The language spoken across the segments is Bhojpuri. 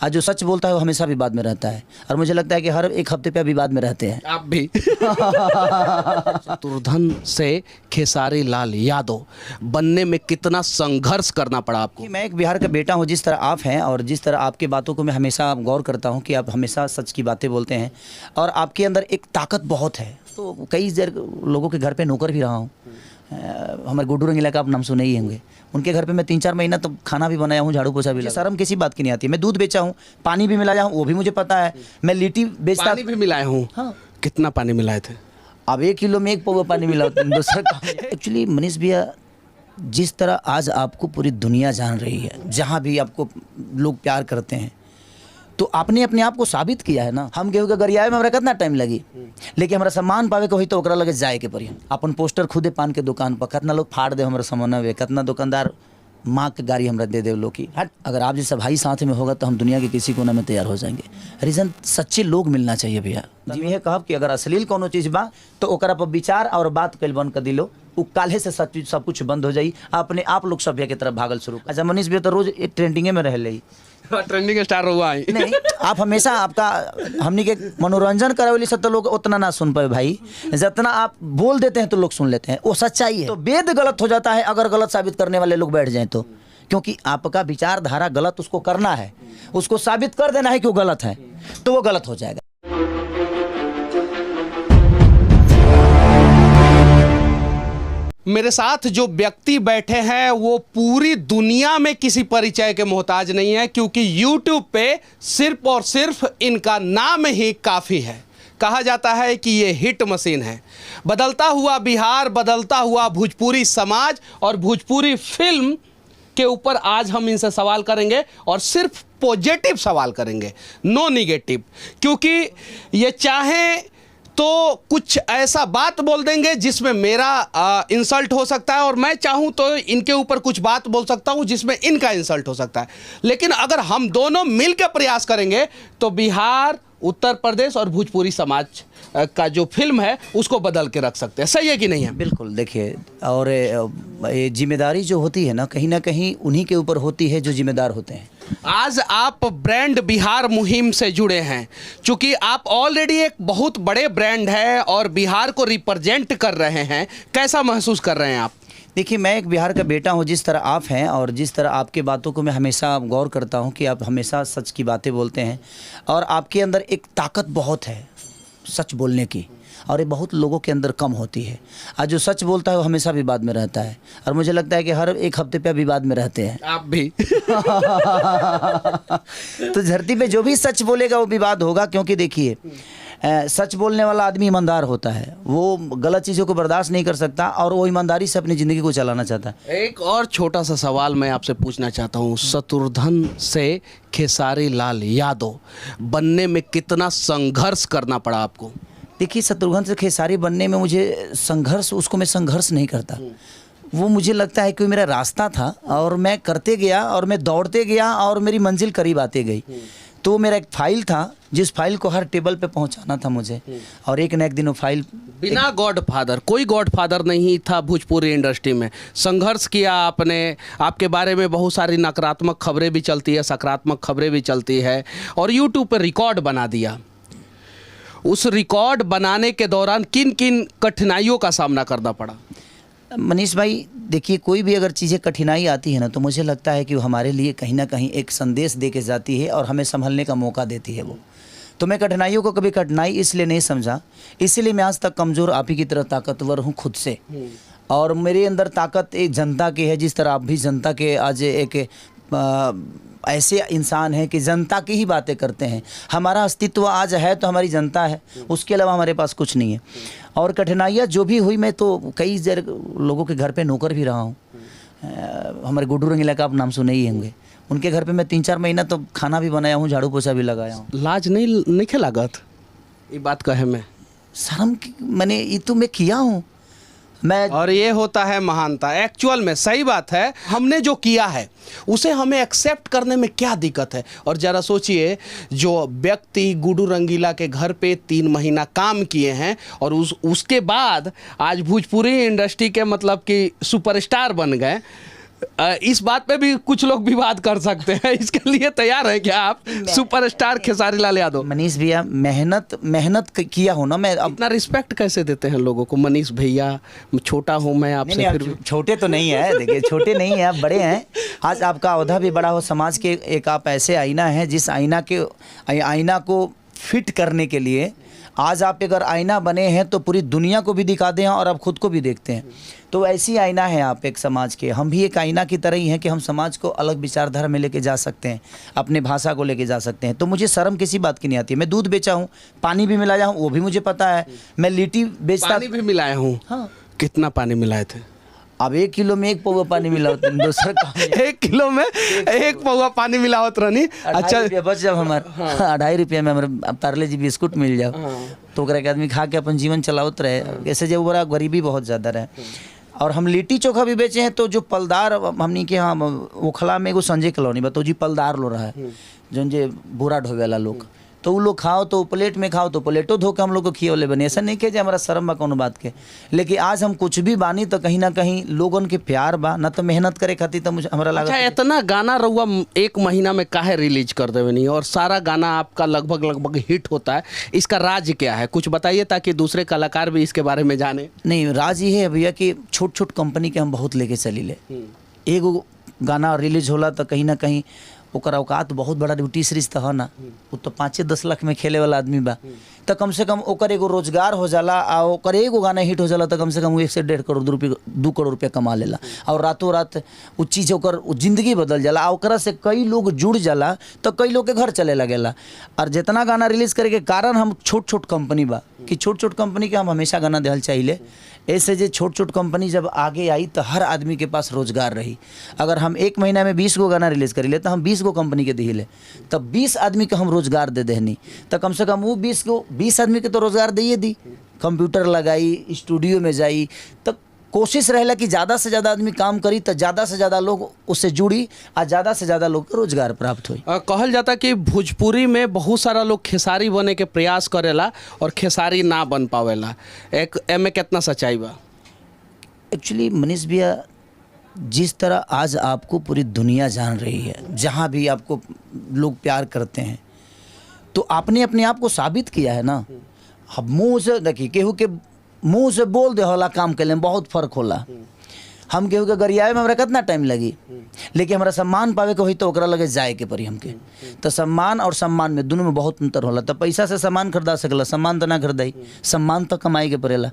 आज जो सच बोलता है वो हमेशा विवाद में रहता है, और मुझे लगता है कि हर एक हफ्ते पे विवाद में रहते हैं। आप भी शत्रुघ्न से खेसारी लाल यादव बनने में कितना संघर्ष करना पड़ा आपको? कि मैं एक बिहार का बेटा हूँ, जिस तरह आप हैं और जिस तरह आपकी बातों को मैं हमेशा गौर करता हूँ कि आप हमेशा सच की बातें बोलते हैं और आपके अंदर एक ताकत बहुत है। तो कई देर लोगों के घर पे नौकर भी रहा हूँ। हमारे गुड्डू रंगीला का आप नाम सुने ही होंगे। उनके घर पे मैं 3-4 महीना तो खाना भी बनाया हूँ, झाड़ू पोछा भी लगा। शर्म किसी बात की नहीं आती। मैं दूध बेचा हूँ, पानी भी मिलाया हूँ, वो भी मुझे पता है। मैं लिट्टी बेचता, पानी भी मिलाए हूँ। हाँ। कितना पानी मिलाए थे? अब 1 किलो में 1 पौवा पानी मिला दूसरा। एक्चुअली मनीष भैया, जिस तरह आज आपको पूरी दुनिया जान रही है, जहाँ भी आपको लोग प्यार करते हैं, तो आपने अपने आप को साबित किया है ना। हम केहू के गरियाए में हमरा कितना टाइम लगी, लेकिन हमारा सम्मान पावे के होई तो ओकरा लगे जाए के पड़ी। अपन पोस्टर खुदे पान के दुकान पर कितना लोग फाड़ दे हमारा सामान वे, कितना दुकानदार माँ के गाड़ी हमरा दे लोग की हट। अगर आप जैसा भाई साथ में होगा तो हम दुनिया के किसी कोना में तैयार हो जाएंगे। रीज़न सच्चे लोग मिलना चाहिए भैया। जी यह कहब कि अगर अश्लील कोनो चीज़ बा तो ओकरा पर विचार और बात कल बंद कर दिलो, उ काल्हे से सब कुछ बंद हो जाई। अपने आप लोग सभ्य की तरफ भागल शुरू। अच्छा मनीष भैया तो रोज ट्रेंडिंगे में रहे ट्रेंडिंग स्टार हुआ है। नहीं, आप हमेशा आपका हमनी के मनोरंजन करावेली से तो लोग उतना ना सुन पाए भाई, जितना आप बोल देते हैं तो लोग सुन लेते हैं। वो सच्चाई है। तो वेद गलत हो जाता है अगर गलत साबित करने वाले लोग बैठ जाएं तो, क्योंकि आपका विचारधारा गलत उसको करना है, उसको साबित कर देना है कि वो गलत है, तो वो गलत हो जाएगा। मेरे साथ जो व्यक्ति बैठे हैं वो पूरी दुनिया में किसी परिचय के मोहताज नहीं है, क्योंकि YouTube पे सिर्फ और सिर्फ इनका नाम ही काफ़ी है। कहा जाता है कि ये हिट मशीन है। बदलता हुआ बिहार, बदलता हुआ भोजपुरी समाज और भोजपुरी फिल्म के ऊपर आज हम इनसे सवाल करेंगे, और सिर्फ पॉजिटिव सवाल करेंगे, नो निगेटिव। क्योंकि ये चाहें तो कुछ ऐसा बात बोल देंगे जिसमें मेरा इंसल्ट हो सकता है, और मैं चाहूं तो इनके ऊपर कुछ बात बोल सकता हूं जिसमें इनका इंसल्ट हो सकता है। लेकिन अगर हम दोनों मिलकर प्रयास करेंगे तो बिहार, उत्तर प्रदेश और भोजपुरी समाज का जो फिल्म है उसको बदल के रख सकते हैं। सही है कि नहीं है? बिल्कुल। देखिए, और ये जिम्मेदारी जो होती है ना कहीं उन्हीं के ऊपर होती है जो जिम्मेदार होते हैं। आज आप ब्रांड बिहार मुहिम से जुड़े हैं, चूंकि आप ऑलरेडी एक बहुत बड़े ब्रांड है और बिहार को रिप्रेजेंट कर रहे हैं। कैसा महसूस कर रहे हैं आप? देखिए, मैं एक बिहार का बेटा हूँ, जिस तरह आप हैं और जिस तरह आपके बातों को मैं हमेशा गौर करता हूँ कि आप हमेशा सच की बातें बोलते हैं, और आपके अंदर एक ताकत बहुत है सच बोलने की, और ये बहुत लोगों के अंदर कम होती है। आज जो सच बोलता है वो हमेशा विवाद में रहता है, और मुझे लगता है कि हर एक हफ्ते पे विवाद में रहते हैं। आप भी तो धरती पे जो भी सच बोलेगा वो विवाद होगा, क्योंकि देखिए सच बोलने वाला आदमी ईमानदार होता है, वो गलत चीज़ों को बर्दाश्त नहीं कर सकता और वो ईमानदारी से अपनी ज़िंदगी को चलाना चाहता है। एक और छोटा सा सवाल मैं आपसे पूछना चाहता हूँ। शत्रुघ्न से खेसारी लाल यादव बनने में कितना संघर्ष करना पड़ा आपको? देखिए, शत्रुघ्न से खेसारी बनने में मुझे संघर्ष, उसको मैं संघर्ष नहीं करता। वो मुझे लगता है कि मेरा रास्ता था और मैं करते गया और मैं दौड़ते गया और मेरी मंजिल करीब आती गई। तो मेरा एक फाइल था जिस फाइल को हर टेबल पे पहुंचाना था मुझे, और एक न एक दिन वो फाइल बिना गॉडफादर, कोई गॉडफादर नहीं था भोजपुरी इंडस्ट्री में। संघर्ष किया आपने, आपके बारे में बहुत सारी नकारात्मक खबरें भी चलती है, सकारात्मक खबरें भी चलती है, और यूट्यूब पर रिकॉर्ड बना दिया। उस रिकॉर्ड बनाने के दौरान किन किन कठिनाइयों का सामना करना पड़ा? मनीष भाई, देखिए, कोई भी अगर चीज़ें कठिनाई आती है ना तो मुझे लगता है कि वो हमारे लिए कहीं ना कहीं एक संदेश दे के जाती है और हमें संभलने का मौका देती है वो। तो मैं कठिनाइयों को कभी कठिनाई इसलिए नहीं समझा, इसीलिए मैं आज तक कमज़ोर आप ही की तरह ताकतवर हूँ खुद से। और मेरे अंदर ताकत एक जनता की है, जिस तरह आप भी जनता के आज एक ऐसे इंसान हैं कि जनता की ही बातें करते हैं। हमारा अस्तित्व आज है तो हमारी जनता है, उसके अलावा हमारे पास कुछ नहीं है। और कठिनाइयाँ जो भी हुई, मैं तो कई देर लोगों के घर पे नौकर भी रहा हूँ। हमारे गुड्डू रंगीला का आप नाम सुने ही होंगे। उनके घर पे मैं 3-4 महीना तो खाना भी बनाया हूँ, झाड़ू पोछा भी लगाया हूँ। लाज नहीं लागत ये बात कहे में? शर्म मैंने ये तो मैं किया हूँ मैं। और ये होता है महानता एक्चुअल में। सही बात है, हमने जो किया है उसे हमें एक्सेप्ट करने में क्या दिक्कत है? और ज़रा सोचिए, जो व्यक्ति गुड्डू रंगीला के घर पे 3 महीना काम किए हैं और उसके बाद आज भोजपुरी इंडस्ट्री के मतलब कि सुपरस्टार बन गए, इस बात पे भी कुछ लोग विवाद कर सकते हैं, इसके लिए तैयार है क्या आप? सुपरस्टार खेसारी लाल यादव। मनीष भैया मेहनत किया हो ना, मैं अब इतना रिस्पेक्ट कैसे देते हैं लोगों को? मनीष भैया, छोटा हूँ मैं आपसे। नहीं, फिर आप छोटे तो नहीं है, देखिए छोटे नहीं है, आप बड़े हैं। आज आपका औहदा भी बड़ा हो, समाज के एक आप ऐसे आईना हैं जिस आईना को फिट करने के लिए आज आप अगर आईना बने हैं तो पूरी दुनिया को भी दिखा दें और आप खुद को भी देखते हैं। तो ऐसी आईना है आप एक समाज के, हम भी एक आईना की तरह ही हैं कि हम समाज को अलग विचारधारा में लेके जा सकते हैं, अपने भाषा को लेके जा सकते हैं। तो मुझे शर्म किसी बात की नहीं आती है। मैं दूध बेचा हूँ, पानी भी मिलाया हूँ, वो भी मुझे पता है। मैं लिट्टी बेचता, पानी भी मिलाया हूँ। हाँ। कितना पानी मिलाए थे? अब 1 किलो में 1 पौवा पानी मिला होता है, दूसरा काम 1 किलो में 1 पौवा पानी मिला होता रहनी। अच्छा बच जब हमारे 2.5 रुपया में हमारे पार्ले जी बिस्कुट मिल जाओ तो ओकरा के आदमी खा के अपन जीवन चलावत रहे। ऐसे जब बड़ा गरीबी बहुत ज़्यादा रहे। और हम लिट्टी चोखा भी बेचे हैं, तो जो पलदार हमनी के यहाँ ओखला में एगो संजय कॉलोनी बा, तो जी पलदार लो रहा है जो जे बोरा ढोवे वाला लोग, तो वो लोग खाओ तो प्लेट में खाओ तो प्लेटो धो के हम लोग को खियोले बने। ऐसा नहीं कि हमारा शर्म बा कोनो बात के, लेकिन आज हम कुछ भी बानी तो कहीं ना कहीं लोगन के प्यार बा ना, तो मेहनत करे खातिर तो मुझे हमारा लगा। अच्छा, इतना गाना रहुआ 1 महीना में काहे रिलीज कर देवे नहीं, और सारा गाना आपका लगभग हिट होता है, इसका राज क्या है? कुछ बताइए ताकि दूसरे कलाकार भी इसके बारे में जाने। नहीं, राज ये है भैया कि छोट कंपनी के हम बहुत लेके चली ले। एगो गाना रिलीज होला तो कहीं ना कहीं ओकर औकात बहुत बड़ा ड्यूटी सीरीज तो है ना, वो तो 5-10 लाख में खेले वाला आदमी बा, तो कम से कम ओकर एगो रोजगार हो जाला। आ ओकर एगो गाना हिट हो जाला तो कम से कम 1 से 1.5 करोड़ रुपये 2 करोड़ रुपया कमा लेला, और रातों रात वो चीज़ ओकर जिंदगी बदल जाला। आ ओकरा से कई लोग जुड़ जाला तो कई लोग के घर चले लगेला। और जितना गाना रिलीज करे के कारण हम छोट कंपनी बा कि छोट कंपनी के हम हमेशा गाना देहल चाहिए। ऐसे जो छोट कंपनी जब आगे आई तो हर आदमी के पास रोजगार रही। अगर हम 1 महीना में 20 गो गाना रिलीज करी ले तो हम 20 गो कंपनी के दिले, तब 20 आदमी के हम रोजगार दे देनी, तो कम से कम वो 20 आदमी के तो रोजगार दिए दी। कंप्यूटर लगाई, स्टूडियो में जाई, तो कोशिश रहेला कि ज़्यादा से ज़्यादा आदमी काम करी तो ज़्यादा से ज़्यादा लोग उससे जुड़ी और ज़्यादा से ज़्यादा लोग को रोजगार प्राप्त हुई। कहल जाता कि भोजपुरी में बहुत सारा लोग खेसारी बने के प्रयास करेला और खेसारी ना बन पावेला, एक एमे कितना सच्चाई बा? एक्चुअली मनीष भैया, जिस तरह आज आपको पूरी दुनिया जान रही है, जहाँ भी आपको लोग प्यार करते हैं, तो आपने अपने आप को साबित किया है ना। अब मुँह से देखिए, केहू के मुँह से बोल दे होला काम के लिए बहुत फ़र्क होला। हम केहू के गरियावे में हमरा कितना टाइम लगी, लेकिन हमारा सम्मान पावे के होई तो ओकरा लगे जाए के पड़ी हमके। तो सम्मान और सम्मान में दोनों में बहुत अंतर होला। तो पैसा से सम्मान खरीदा सकला, सम्मान तो ना खरीदाई, सम्मान तो कमाई के पड़ेला।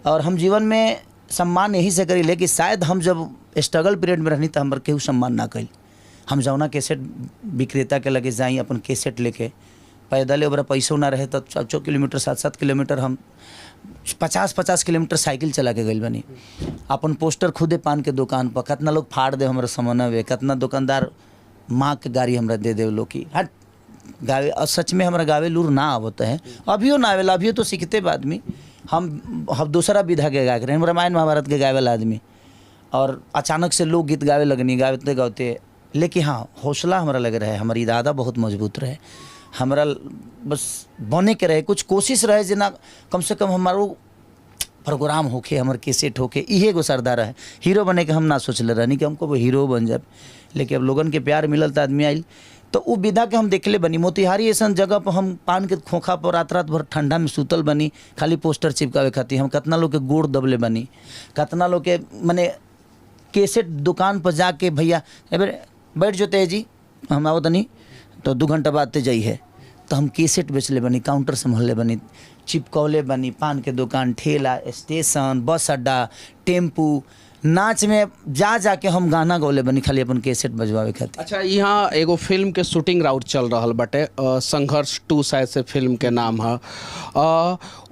और हम जीवन में सम्मान यही से करी ले कि शायद हम जब स्ट्रगल पीरियड में रहनी तो हमारे केहू सम्मान ना करी। हम जौना कैसेट विक्रेता के लगे जाई अपन कैसेट लेके, पैदल ओकरा पैसों ना रहे तो 4 किलोमीटर 7 किलोमीटर हम 50 किलोमीटर साइकिल चला के गई बनी। अपन पोस्टर खुदे पान के दुकान पर कितना लोग फाड़ दे हमारे समनवे, कितना दुकानदार माँ के गाड़ी हमरा दे दे लोग की हट गावे। और सच में हमारा गावे लूर ना आवत है, अभियो ना आवेला, अभियो तो सीखते आदमी। हम दूसरा विधा के गायक रहे, रामायण महाभारत के गावे वाला आदमी, और अचानक से लोग गीत गावे लगनी, गाते गाते। लेकिन हाँ, हौसला हमारा लग रहा है, हमारी इरादा बहुत मजबूत रहे, हमारा बस बने के रहे, कुछ कोशिश रहे जना कम से कम हमारो प्रोग्राम होके, हमारे कैसेट होके, इहे गो सरदार है। हीरो बने के हम ना सोचले रहनी कि हमको वो हीरो बन जाए, लेकिन अब लोगन के प्यार मिलल तो आदमी आइल, तो वो विधा के हम देखले बनी। मोतिहारी ऐसा जगह पर हम पान के खोखा पर रात भर ठंडा में सुतल बनी, खाली पोस्टर चिपकावे खातिर। हम कितना लोग के गोड़ दबले बनी, कितना लोग के मने कैसेट दुकान पर जाके, भैया बैठ जोते जी हम आओ तनी तो 2 घंटा बाद ते जाइए, तो हम कैसेट बेचले बनी, काउंटर संभालले बनी, चिपकौले बनी, पान के दुकान, ठेला, स्टेशन, बस अड्डा, टेम्पू, नाच में जाके हम गाना गौले बनी, खाली अपन कैसेट बजवावे खातिर। अच्छा, यहाँ एगो फिल्म के शूटिंग राउट चल रहा बटे, संघर्ष 2 शायद से फिल्म के नाम है।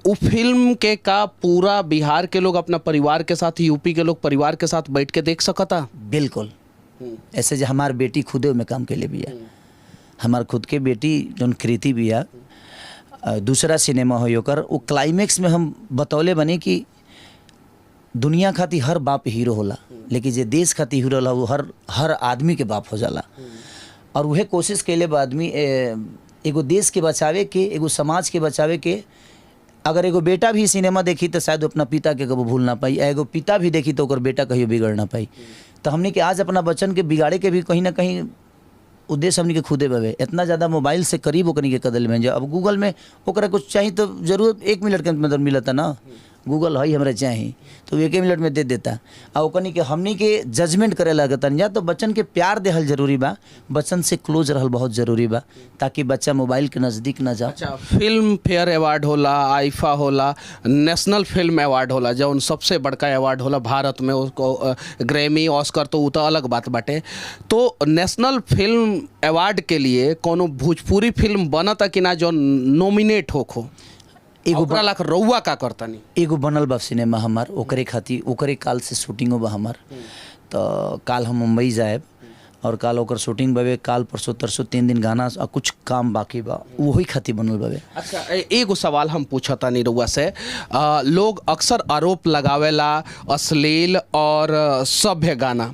वो फिल्म के का पूरा बिहार के लोग अपना परिवार के साथ, यूपी के लोग परिवार के साथ बैठ के देख सकता? बिल्कुल। ऐसे जो हमार बेटी खुदे में काम के लिए भी है, हमार खुद के बेटी जौन कृति भी है, दूसरा सिनेमा हो ओकर, वो क्लाइमेक्स में हम बतौले बने कि दुनिया खातिर हर बाप हीरो होला, लेकिन जे देश खातिर हीरो होला वो हर आदमी के बाप हो जाला। और वह कोशिश कैले बा आदमी एगो देश के बचावे के, एगो समाज के बचावे के। अगर एगो बेटा भी सिनेमा देखी तो शायद अपना पिता के कभी भूल ना पाई, एगो पिता भी देखी तो ओकर बेटा कहियो बिगड़ ना पाई। तो हमने के आज अपना बच्चन के बिगाड़े के भी कहीं ना कहीं उद्देश्य हमने के खुदे बवे। इतना ज़्यादा मोबाइल से करीब ओकनी के कदल में अब गूगल में ओकरा कुछ चाहिए तो जरूर 1 मिनट के अंदर मिलता ना, गूगल है हमरा चाहिए तो 1 मिनट में दे देता। और ओकनी के हमनी के जजमेंट करे लगतन या तो बच्चन के प्यार देहल जरूरी बा, बच्चन से क्लोज रहल बहुत ज़रूरी बा ताकि बच्चा मोबाइल के नज़दीक ना जाओ। अच्छा, फिल्म फेयर अवार्ड होला, आईफा होला, नेशनल फिल्म अवार्ड होला, जौन सबसे बड़का अवार्ड होला भारत में, उसको ग्रैमी ऑस्कर तो वो तो अलग बात बाटे। तो नेशनल फिल्म अवार्ड के लिए कोनो भोजपुरी फिल्म बनता कि ना जो नॉमिनेट होखो, ओकरा लाख रउआ का करतनी? एगो बनल बा सिनेमा हमार, ओकरे खातिर ओकरे काल से शूटिंगो बा हमार। तो काल हम मुंबई जाएब और काल ओकर शूटिंग बावे, काल परसों तरसों 3 दिन गाना और कुछ काम बाकी बा, वही खातिर बनल बावे। अच्छा, एगो सवाल हम पूछता नहीं रउआ से। लोग अक्सर आरोप लगावेला अश्लील और सभ्य गाना,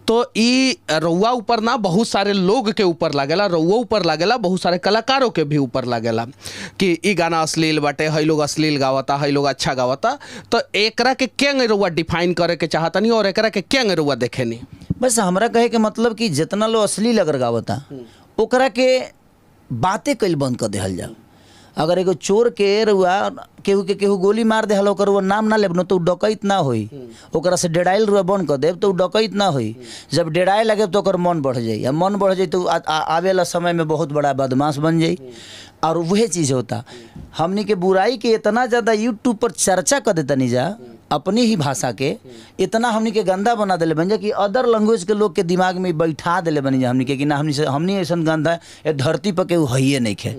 तो ई रउआ ऊपर ना बहुत सारे लोग के ऊपर लागेला, रउआ ऊपर लागेला, बहुत सारे कलाकारों के भी ऊपर लागेला कि ई गाना अश्लील बाटे, हई लोग अश्लील गावता, हई लोग अच्छा गावता। तो एकरा के केंगे रउआ डिफाइन करे के चाहतनी और एकरा के केंगे रउआ देखेनी? बस हमरा कहे के मतलब कि जितना लोग अश्लील अगर गावता ओकरा के बातें कल बंद कर देहल जाओ। अगर एगो चोर के रुआ केहू के केहू गोली मार देहल ओकर वो नाम ना लेब तो डकैत ना होई, ओकरा से डेराइल रुआ बंद कर देब तो डकैत ना होई। जब डेराए लगे तो ओकर मन बढ़ जाई, मन बढ़ जाई तो आवेला समय में बहुत बड़ा बदमाश बन जाई। और वही चीज़ होता हमनी के बुराई के इतना ज़्यादा यूट्यूब पर चर्चा कर देता नहीं जा, अपनी ही भाषा के इतना हमनी के गंदा बना दिले बन जा कि अदर लैंग्वेज के लोग के दिमाग में बैठा दिले बनी जा हमनी के कि ना हमनी ऐसा गंदा ये धरती पर केहू है नहीं खे।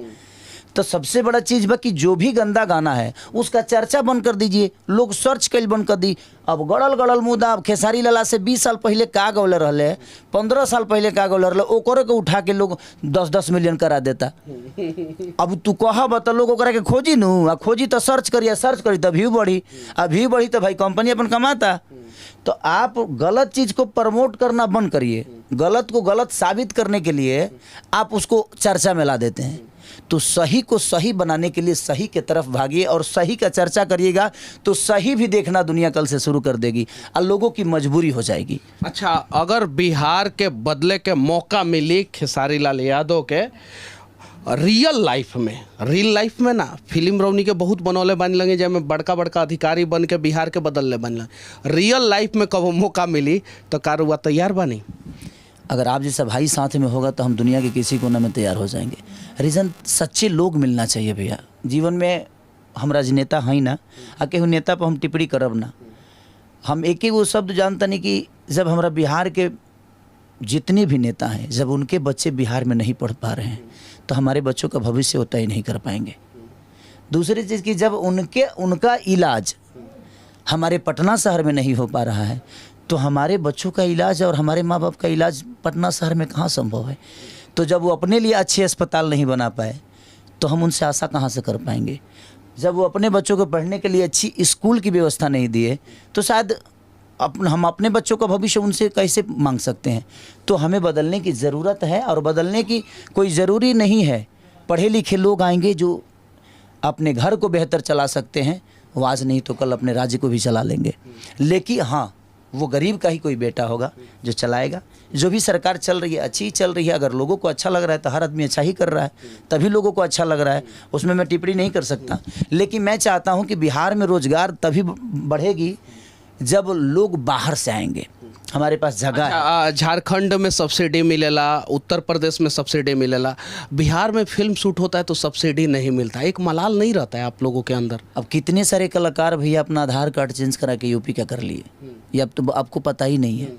तो सबसे बड़ा चीज़ बा कि जो भी गंदा गाना है उसका चर्चा बंद कर दीजिए, लोग सर्च कल बंद कर दी। अब गड़ल गड़ल मुद्दा अब खेसारी लाला से 20 साल पहले का गौले रहले, 15 साल पहले का गौले रहले, ओकरे के उठा के लोग 10-10 मिलियन करा देता। अब तू कह बता लोग ओकरा के खोजी नू, आ खोजी तो सर्च करी तो व्यू बढ़ी, अब व्यू बढ़ी तो भाई कंपनी अपन कमाता। तो आप गलत चीज़ को प्रमोट करना बंद करिए, गलत को गलत साबित करने के लिए आप उसको चर्चा में ला देते हैं। तो सही को सही बनाने के लिए सही के तरफ भागिए और सही का चर्चा करिएगा तो सही भी देखना दुनिया कल से शुरू कर देगी और लोगों की मजबूरी हो जाएगी। अच्छा, अगर बिहार के बदले के मौका मिली खेसारी लाल यादव के रियल लाइफ में ना, फिल्म रौनी के बहुत बनौले बन लगे जैमें बड़का बड़का अधिकारी बन के बिहार के बदलने बन लगे, रियल लाइफ में कब मौका मिली तो कार हुआ तैयार बनी? अगर आप जैसा भाई साथ में होगा तो हम दुनिया के किसी कोने में तैयार हो जाएंगे। रीज़न सच्चे लोग मिलना चाहिए भैया जीवन में। हम राजनेता हैं ना, आ केहू नेता पर हम टिप्पणी करब ना। हम एक ही वो शब्द जानता नहीं कि जब हमारा बिहार के जितने भी नेता हैं जब उनके बच्चे बिहार में नहीं पढ़ पा रहे हैं तो हमारे बच्चों का भविष्य होता ही नहीं कर पाएंगे। दूसरी चीज़ कि जब उनका इलाज हमारे पटना शहर में नहीं हो पा रहा है तो हमारे बच्चों का इलाज और हमारे माँ बाप का इलाज पटना शहर में कहाँ संभव है। तो जब वो अपने लिए अच्छे अस्पताल नहीं बना पाए तो हम उनसे आशा कहाँ से कर पाएंगे। जब वो अपने बच्चों को पढ़ने के लिए अच्छी स्कूल की व्यवस्था नहीं दिए तो शायद हम अपने बच्चों का भविष्य उनसे कैसे मांग सकते हैं। तो हमें बदलने की ज़रूरत है और बदलने की कोई ज़रूरी नहीं है। पढ़े लिखे लोग आएंगे जो अपने घर को बेहतर चला सकते हैं, वो आज नहीं तो कल अपने राज्य को भी चला लेंगे। लेकिन हाँ, वो गरीब का ही कोई बेटा होगा जो चलाएगा। जो भी सरकार चल रही है अच्छी चल रही है, अगर लोगों को अच्छा लग रहा है तो हर आदमी अच्छा ही कर रहा है, तभी लोगों को अच्छा लग रहा है, उसमें मैं टिप्पणी नहीं कर सकता। लेकिन मैं चाहता हूं कि बिहार में रोजगार तभी बढ़ेगी जब लोग बाहर से आएंगे, हमारे पास जगह है। झारखंड में सब्सिडी मिलेला, उत्तर प्रदेश में सब्सिडी मिलेला, बिहार में फिल्म शूट होता है तो सब्सिडी नहीं मिलता, एक मलाल नहीं रहता है आप लोगों के अंदर? अब कितने सारे कलाकार भैया अपना आधार कार्ड चेंज करा के यूपी का कर लिए, ये अब तो आपको पता ही नहीं है।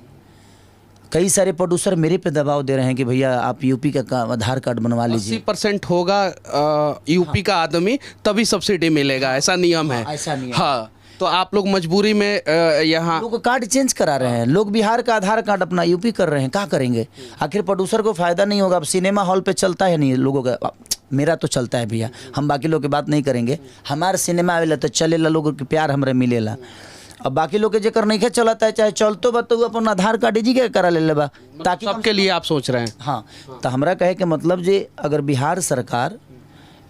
कई सारे प्रोड्यूसर मेरे पे दबाव दे रहे हैं कि भैया आप यूपी का आधार कार्ड बनवा लीजिए। 80% होगा यूपी का आदमी तभी सब्सिडी मिलेगा, ऐसा नियम है। ऐसा नियम। हाँ, तो आप लोग मजबूरी में यहाँ लोग कार्ड चेंज करा रहे हैं, लोग बिहार का आधार कार्ड अपना यूपी कर रहे हैं, क्या करेंगे? आखिर प्रोड्यूसर को फायदा नहीं होगा। अब सिनेमा हॉल पे चलता है नहीं लोगों का, मेरा तो चलता है भैया, हम बाकी लोग की बात नहीं करेंगे। हमारे सिनेमा आवेला तो चलेला, लोगों के प्यार हमारे मिलेला। अब बाकी लोग के जेकर नहीं चलता है चाहे चलतो बा तो अपन आधार कार्ड जी के करा ले बा, ताकि सबके लिए आप सोच रहे हैं। हाँ, तो हमारा कहे के मतलब जे अगर बिहार सरकार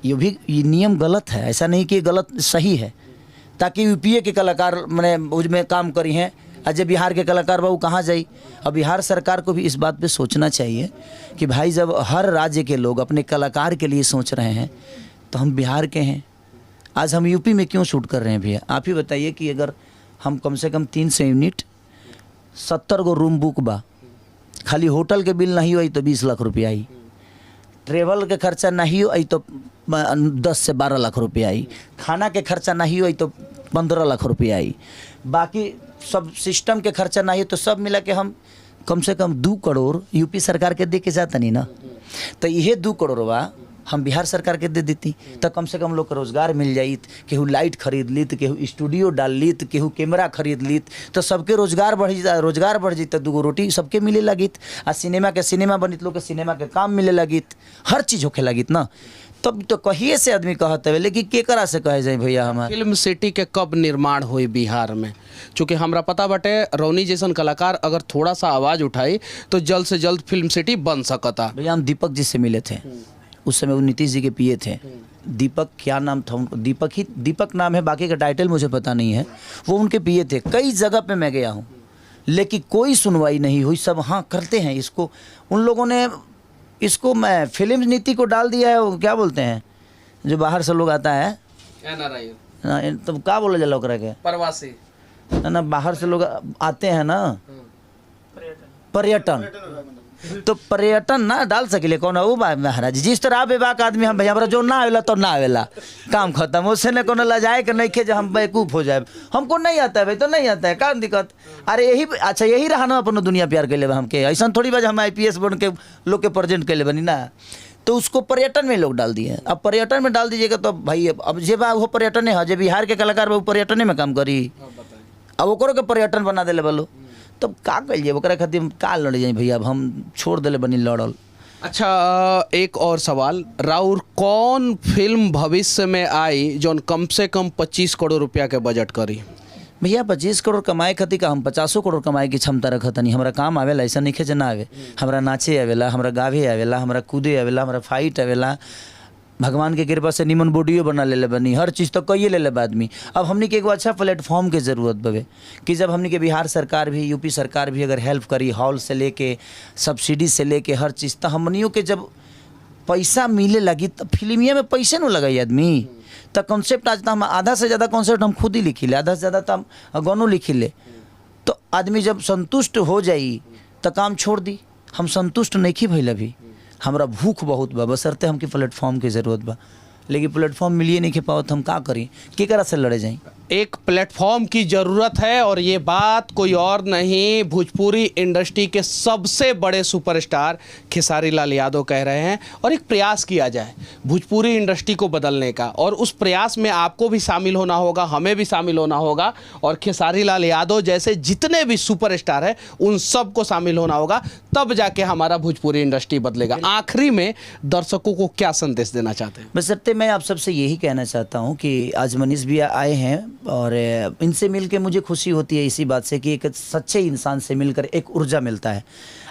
ये नियम गलत है, ऐसा नहीं कि गलत सही है, ताकि यूपीए के कलाकार मैंने उसमें काम करी हैं आज बिहार के कलाकार बाबू कहाँ जाई। अब बिहार सरकार को भी इस बात पे सोचना चाहिए कि भाई जब हर राज्य के लोग अपने कलाकार के लिए सोच रहे हैं तो हम बिहार के हैं, आज हम यूपी में क्यों शूट कर रहे हैं भैया। आप ही बताइए कि अगर हम कम से कम 300 यूनिट 70 गो रूम बुक बा, खाली होटल के बिल नहीं हुई तो 20 लाख रुपया आई, ट्रेवल के खर्चा नहीं हुई तो 10 से 12 लाख रुपया आई, खाना के खर्चा नहीं हुई तो 15 लाख रुपया आई, बाकी सब सिस्टम के खर्चा नहीं तो सब मिला के हम कम से कम 2 करोड़ यूपी सरकार के दे के जाता नहीं ना। तो यह 2 करोड़वा हम बिहार सरकार के दे देती तो कम से कम लोग को रोजगार मिल जाइत, केहू लाइट खरीद लीत, केहू स्टूडियो डाल लीत, केहू कैमरा खरीद लीत, तो सबके रोजगार बढ़ जात, 2 रोटी सबके मिले लगित, आ सिनेमा बनित लोग के सिनेमा के काम मिले लगित, हर चीज़ होखे लगित ना। तब तो कहिए से आदमी कहते हुए, लेकिन केकरा से कहे जाए भैया हमारे फिल्म सिटी के कब निर्माण हुई बिहार में। चूँकि हमरा पता बटे रौनी जैसन कलाकार अगर थोड़ा सा आवाज़ उठाई तो जल्द से जल्द फिल्म सिटी बन सकता। भैया हम दीपक जी से मिले थे, उस समय वो नीतीश जी के पीए थे। दीपक क्या नाम था उनको, दीपक नाम है, बाकी का टाइटल मुझे पता नहीं है। वो उनके पीए थे। कई जगह पे मैं गया हूँ लेकिन कोई सुनवाई नहीं हुई। सब हाँ करते हैं इसको, उन लोगों ने इसको मैं फिल्म नीति को डाल दिया है। वो क्या बोलते हैं जो बाहर से लोग आता है तो क्या बोला जाला ओकरा के, प्रवासी ना, बाहर से लोग आते हैं ना, पर्यटन। तो पर्यटन ना डाल सकिले कौन वो महाराज, जिस तरह बेबाक आदमी हम भैया जो ना आवेला तो ना आवेला, काम खत्म। उससे न कोनो लजाए के नहीं खे जो हम बेवकूफ़ हो जाए, हमको नहीं आता है भाई तो नहीं आता है, क्या दिक्कत। अरे यही अच्छा यही रहा ना अपन दुनिया प्यार के लिए हमके, ऐसा थोड़ी बात हम IPS बन के लोग के प्रेजेंट के लिए बनी ना। तो उसको पर्यटन में लोग डाल दिए। अब पर्यटन में डाल दीजिएगा तो भाई अब जे बा वो पर्यटन है, जे बिहार के कलाकार वो पर्यटन में काम करी, अब ओकरो के पर्यटन बना दिले बोलो, तब का कहिए ओकरा खातिर का लड़ जाए भैया। अब हम छोड़ दिले बनी लड़ल। अच्छा एक और सवाल, राउर कौन फिल्म भविष्य में आई जौन कम से कम 25 करोड़ रुपया के बजट करी। भैया 25 करोड़ कमाए खातिर का हम 50 करोड़ कमाए की क्षमता रखत नहीं। हमारा काम आवेला, ऐसा नहीं खे ना आवे। हमारा नाचे आवेला, हमारा गावे आवेला, हमारा कूदे आवेला, हमारा फाइट आवेला। भगवान के कृपा से निमन बॉडियो बना ले बनी, हर चीज़ तो कहिए ले आदमी। अब हमने के एगो अच्छा प्लेटफॉर्म के ज़रूरत बवे कि जब हमने के बिहार सरकार भी यूपी सरकार भी अगर हेल्प करी, हॉल से लेके सब्सिडी से लेके हर चीज़, तो हमनियों के जब पैसा मिले लगी तो फिल्मिया में पैसे न लगाई आदमी। तो कॉन्सेप्ट आज तो हम आधा से ज़्यादा कॉन्सेप्ट हम खुद ही लिखी ले, आधा से ज़्यादा तो हम गानों लिखी ले। तो आदमी जब संतुष्ट हो जाई तो काम छोड़ दी। हम संतुष्ट नहीं की भइल अभी, हमरा भूख बहुत बा, बसरते हमके प्लेटफॉर्म की ज़रूरत बा, लेकिन प्लेटफॉर्म मिलिए नहीं के पाओ तो हम का करी, केकरा से लड़े जाएं। एक प्लेटफॉर्म की ज़रूरत है और ये बात कोई और नहीं, भोजपुरी इंडस्ट्री के सबसे बड़े सुपरस्टार खेसारी लाल यादव कह रहे हैं। और एक प्रयास किया जाए भोजपुरी इंडस्ट्री को बदलने का, और उस प्रयास में आपको भी शामिल होना होगा, हमें भी शामिल होना होगा, और खेसारी लाल यादव जैसे जितने भी सुपरस्टार हैं उन सबको शामिल होना होगा, तब जाके हमारा भोजपुरी इंडस्ट्री बदलेगा। आखिरी में दर्शकों को क्या संदेश देना चाहते हैं। बसरते मैं आप सबसे यही कहना चाहता हूँ कि आज मनीष भी आए हैं और इनसे मिलकर मुझे खुशी होती है इसी बात से कि एक सच्चे इंसान से मिलकर एक ऊर्जा मिलता है।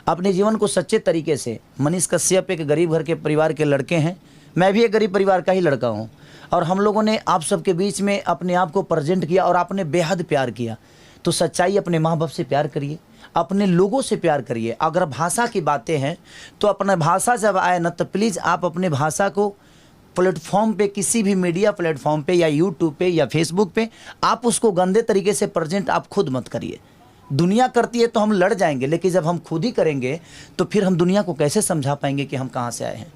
अपने जीवन को सच्चे तरीके से, मनीष कश्यप एक गरीब घर के परिवार के लड़के हैं, मैं भी एक गरीब परिवार का ही लड़का हूँ, और हम लोगों ने आप सबके बीच में अपने आप को प्रेजेंट किया और आपने बेहद प्यार किया। तो सच्चाई, अपने माँ बाप से प्यार करिए, अपने लोगों से प्यार करिए। अगर भाषा की बातें हैं तो अपना भाषा जब आए ना तो प्लीज़ आप अपने भाषा को प्लेटफॉर्म पे, किसी भी मीडिया प्लेटफॉर्म पे या यूट्यूब पे या फेसबुक पे आप उसको गंदे तरीके से प्रेजेंट आप खुद मत करिए। दुनिया करती है तो हम लड़ जाएंगे, लेकिन जब हम खुद ही करेंगे तो फिर हम दुनिया को कैसे समझा पाएंगे कि हम कहाँ से आए हैं।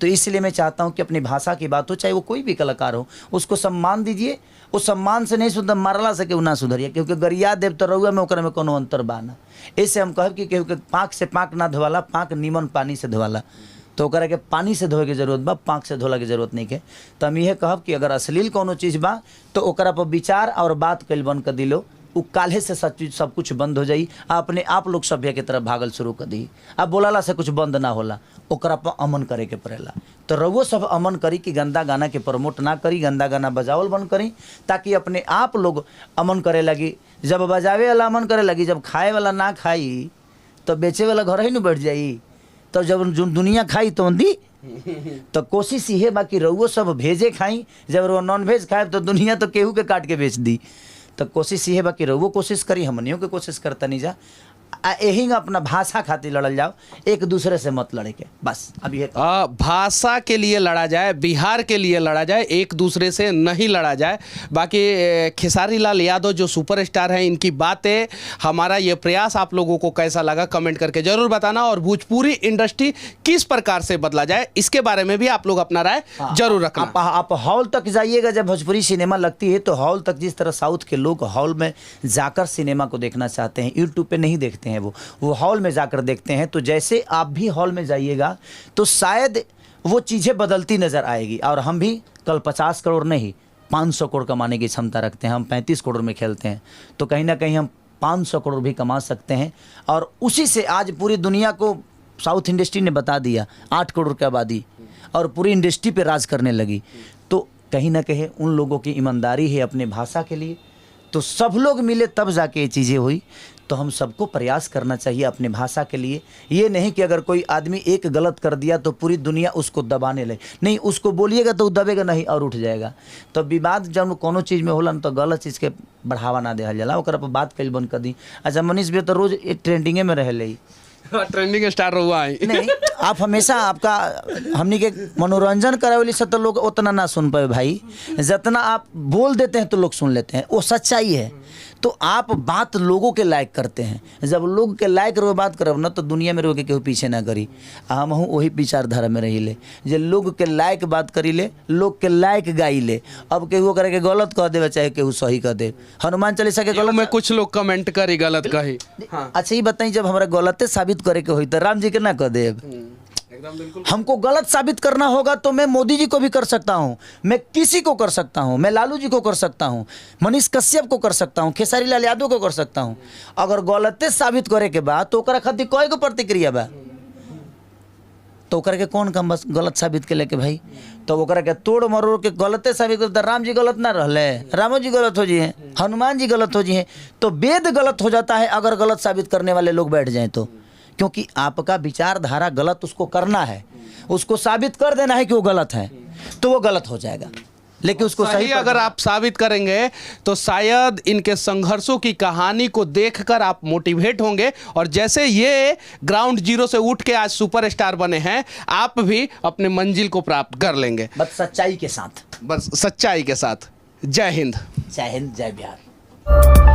तो इसलिए मैं चाहता हूँ कि अपनी भाषा की बात हो, चाहे वो कोई भी कलाकार हो, उसको सम्मान दीजिए। उस सम्मान से नहीं सुधर, मारला सके वो ना सुधरिए, क्योंकि गरिया देव तो रहुआ में ओकरा में कोनो अंतर बा ना। इससे हम कहब कि केहू के पाँक से पाँक ना धोवाला, पाँक नीमन पानी से धोवाला। तो ओकरा के पानी से धोए के जरूरत बा, पाँक से धोला के जरूरत नहीं के। तो हम यह कहब कि अगर अश्लील कोनो चीज़ बा तो ओकरा पर विचार और बात कल बंद कर दिलो, उ काल्हे से सब कुछ बंद हो जाई। अपने आप लोग सभ्य के तरफ भागल शुरू कर दी। अब बोलाला से कुछ बंद ना होला, ओकरा पर अमन करे के पड़ेला। तो रउओ सब अमन करी कि गंदा गाना के प्रमोट ना करी, गंदा गाना बजावल बंद करी, ताकि अपने आप लोग अमन करे लगी। जब बजावे वाला अमन करे लगी, जब खाए वाला ना खाई तो बेचे वाला घर ही न बैठ जाई। तो जब जो दुनिया खाई तो दी। तो कोशिश ये बाकी रउओ सब भेजे खाई, जब वो नॉन वेज खाए तो दुनिया तो केहू के काट के बेच दी। तो कोशिश ये बाकी रहो, वो कोशिश करी, हमनियों की कोशिश करता नहीं जा। यही अपना भाषा खातिर लड़ल जाओ, एक दूसरे से मत लड़े के, बस। अब ये भाषा के लिए लड़ा जाए, बिहार के लिए लड़ा जाए, एक दूसरे से नहीं लड़ा जाए। बाकी खेसारी लाल यादव जो सुपरस्टार हैं, इनकी बातें, हमारा ये प्रयास आप लोगों को कैसा लगा कमेंट करके जरूर बताना। और भोजपुरी इंडस्ट्री किस प्रकार से बदला जाए, इसके बारे में भी आप लोग अपना राय जरूर रखना। आप हॉल तक जाइएगा, जब भोजपुरी सिनेमा लगती है तो हॉल तक, जिस तरह साउथ के लोग हॉल में जाकर सिनेमा को देखना चाहते हैं, यूट्यूब पे नहीं देखते हैं, वो हॉल में जाकर देखते हैं। तो जैसे आप भी हॉल में जाइएगा तो शायद वो चीज़ें बदलती नज़र आएगी। और हम भी कल 50 करोड़ नहीं 500 करोड़ कमाने की क्षमता रखते हैं। हम 35 करोड़ में खेलते हैं, तो कहीं ना कहीं हम 500 करोड़ भी कमा सकते हैं। और उसी से आज पूरी दुनिया को साउथ इंडस्ट्री ने बता दिया, 8 करोड़ की आबादी और पूरी इंडस्ट्री पे राज करने लगी। तो कहीं ना कहीं उन लोगों की ईमानदारी है अपने भाषा के लिए। तो सब लोग मिले तब जाके ये चीज़ें हुई। तो हम सबको प्रयास करना चाहिए अपने भाषा के लिए। ये नहीं कि अगर कोई आदमी एक गलत कर दिया तो पूरी दुनिया उसको दबाने लगे, नहीं, उसको बोलिएगा तो दबेगा नहीं और उठ जाएगा। तो विवाद जब कोनो चीज़ में होला तो गलत चीज़ के बढ़ावा ना देल जाला, ओकरा पर बात कल बंद कर दी। अच्छा, मनीष भी तो रोज ट्रेंडिंगे में रहे, ट्रेंडिंग स्टार हुआ है। नहीं, आप हमेशा आपका हमनी के मनोरंजन करावे से तो लोग उतना ना सुन पाए भाई, जितना आप बोल देते हैं तो लोग सुन लेते हैं, वो सच्चाई है। तो आप बात लोगों के लायक करते हैं, जब लोग के लायक रहो बात करब ना तो दुनिया में रहो के केहू पीछे ना करी। हम हूँ वही विचारधारा में रही ले, जे लोग के लायक बात करी ले, लोग के लायक गाई ले। अब केहू करे के गलत कह देवे चाहे केहू सही कह दे। हनुमान चालीसा के गलत में कुछ लोग कमेंट करी गलत कही। हाँ। अच्छा ये बताइए, जब हमारा गलते साबित करे के हुई तो राम जी के ना कह देव। हमको गलत साबित करना होगा तो मैं मोदी जी को भी कर सकता हूं, मैं किसी को कर सकता हूं, मैं लालू जी को कर सकता हूं, मनीष कश्यप को कर सकता हूं, खेसारी लाल यादव को कर सकता हूं। अगर गलते साबित करे के बाद तो ओकरा खातिर कोई को प्रतिक्रिया बा, तो ओकरा के कौन काम बस गलत साबित के लेके भाई। तो ओकरा के तोड़ मरोड़ के गलते साबित करता, राम जी गलत ना रहले, रामो जी गलत हो जी हैं, हनुमान जी गलत हो जी हैं, तो वेद गलत हो जाता है अगर गलत साबित करने वाले लोग बैठ जाएं तो। क्योंकि आपका विचारधारा गलत, उसको करना है, उसको साबित कर देना है कि वो गलत है, तो वो गलत हो जाएगा। लेकिन उसको सही अगर आप साबित करेंगे तो शायद इनके संघर्षों की कहानी को देखकर आप मोटिवेट होंगे, और जैसे ये ग्राउंड जीरो से उठ के आज सुपरस्टार बने हैं, आप भी अपने मंजिल को प्राप्त कर लेंगे, बस सच्चाई के साथ। बस सच्चाई के साथ। जय हिंद, जय हिंद, जय बिहार।